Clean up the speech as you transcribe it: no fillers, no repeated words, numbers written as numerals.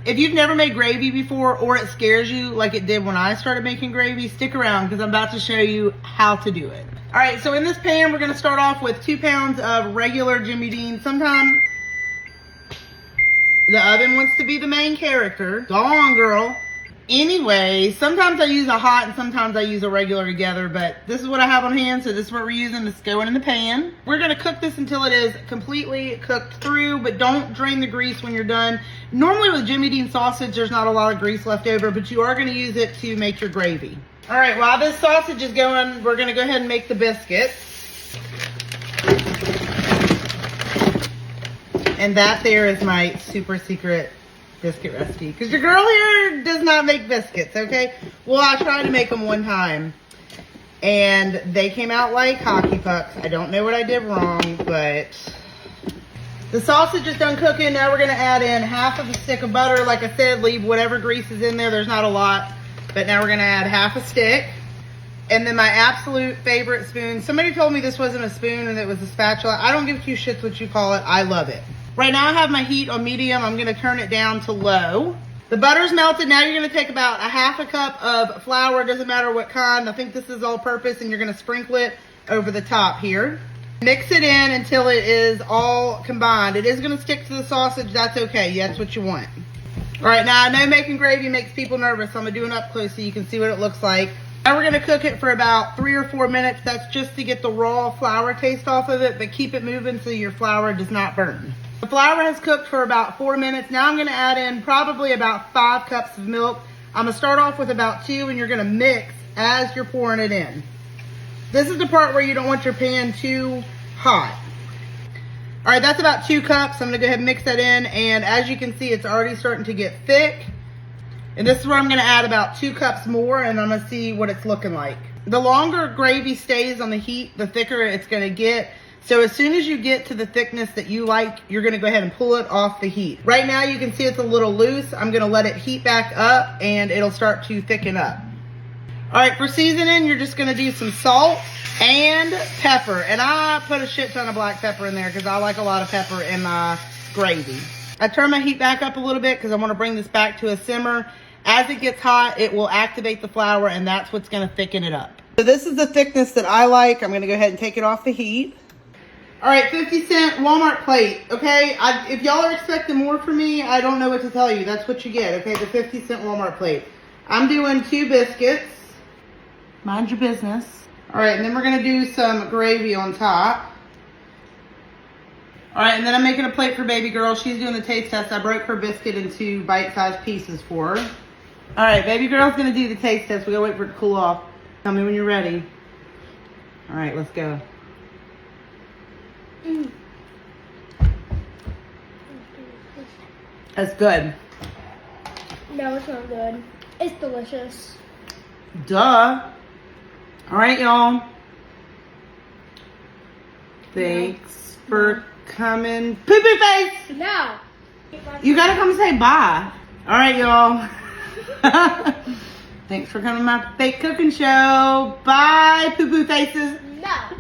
If you've never made gravy before or it scares you like it did when I started making gravy, stick around because I'm about to show you how to do it. All right, so in this pan, we're gonna start off with 2 pounds of regular Jimmy Dean. Sometimes the oven wants to be the main character. Go on, girl. Anyway, sometimes I use a hot and sometimes I use a regular together, but this is what I have on hand, so this is what we're using. It's going in the pan. We're gonna cook this until it is completely cooked through, but don't drain the grease when you're done. Normally with Jimmy Dean sausage, there's not a lot of grease left over, but you are gonna use it to make your gravy. All right, while this sausage is going, we're gonna go ahead and make the biscuits. And that there is my super secret biscuit recipe, because your girl here does not make biscuits, okay? Well, I tried to make them one time and they came out like hockey pucks. I don't know what I did wrong, but the sausage is done cooking. Now we're gonna add in half of a stick of butter. Like I said, leave whatever grease is in there. There's not a lot, but now we're gonna add half a stick. And then my absolute favorite spoon. Somebody told me this wasn't a spoon and it was a spatula. I don't give 2 shits what you call it. I love it. Right now I have my heat on medium. I'm gonna turn it down to low. The butter's melted. Now you're gonna take about a half a cup of flour. Doesn't matter what kind. I think this is all purpose, and you're gonna sprinkle it over the top here. Mix it in until it is all combined. It is gonna stick to the sausage. That's okay. That's what you want. All right, now I know making gravy makes people nervous, so I'm gonna do it up close so you can see what it looks like. Now we're gonna cook it for about 3 or 4 minutes. That's just to get the raw flour taste off of it, but keep it moving so your flour does not burn. The flour has cooked for about 4 minutes. Now I'm gonna add in probably about 5 cups of milk. I'm gonna start off with about 2, and you're gonna mix as you're pouring it in. This is the part where you don't want your pan too hot. All right, that's about 2 cups. I'm gonna go ahead and mix that in, and as you can see, it's already starting to get thick. And this is where I'm gonna add about 2 cups more, and I'm gonna see what it's looking like. The longer gravy stays on the heat, the thicker it's gonna get. So as soon as you get to the thickness that you like, you're gonna go ahead and pull it off the heat. Right now you can see it's a little loose. I'm gonna let it heat back up and it'll start to thicken up. All right, for seasoning, you're just gonna do some salt and pepper. And I put a shit ton of black pepper in there because I like a lot of pepper in my gravy. I turn my heat back up a little bit because I wanna bring this back to a simmer. As it gets hot, it will activate the flour, and that's what's gonna thicken it up. So this is the thickness that I like. I'm gonna go ahead and take it off the heat. All right, 50-cent Walmart plate, okay? If y'all are expecting more from me, I don't know what to tell you. That's what you get, okay? The 50-cent Walmart plate. I'm doing 2 biscuits. Mind your business. All right, and then we're gonna do some gravy on top. All right, and then I'm making a plate for baby girl. She's doing the taste test. I broke her biscuit into bite-sized pieces for her. All right, baby girl's gonna do the taste test. We gotta wait for it to cool off. Tell me when you're ready. All right, let's go. That's good. No, it's not good. It's delicious. Duh. All right, y'all. Thanks for coming. Poo poo face. No. You gotta come say bye. All right, y'all. Thanks for coming to my fake cooking show. Bye, poo poo faces. No.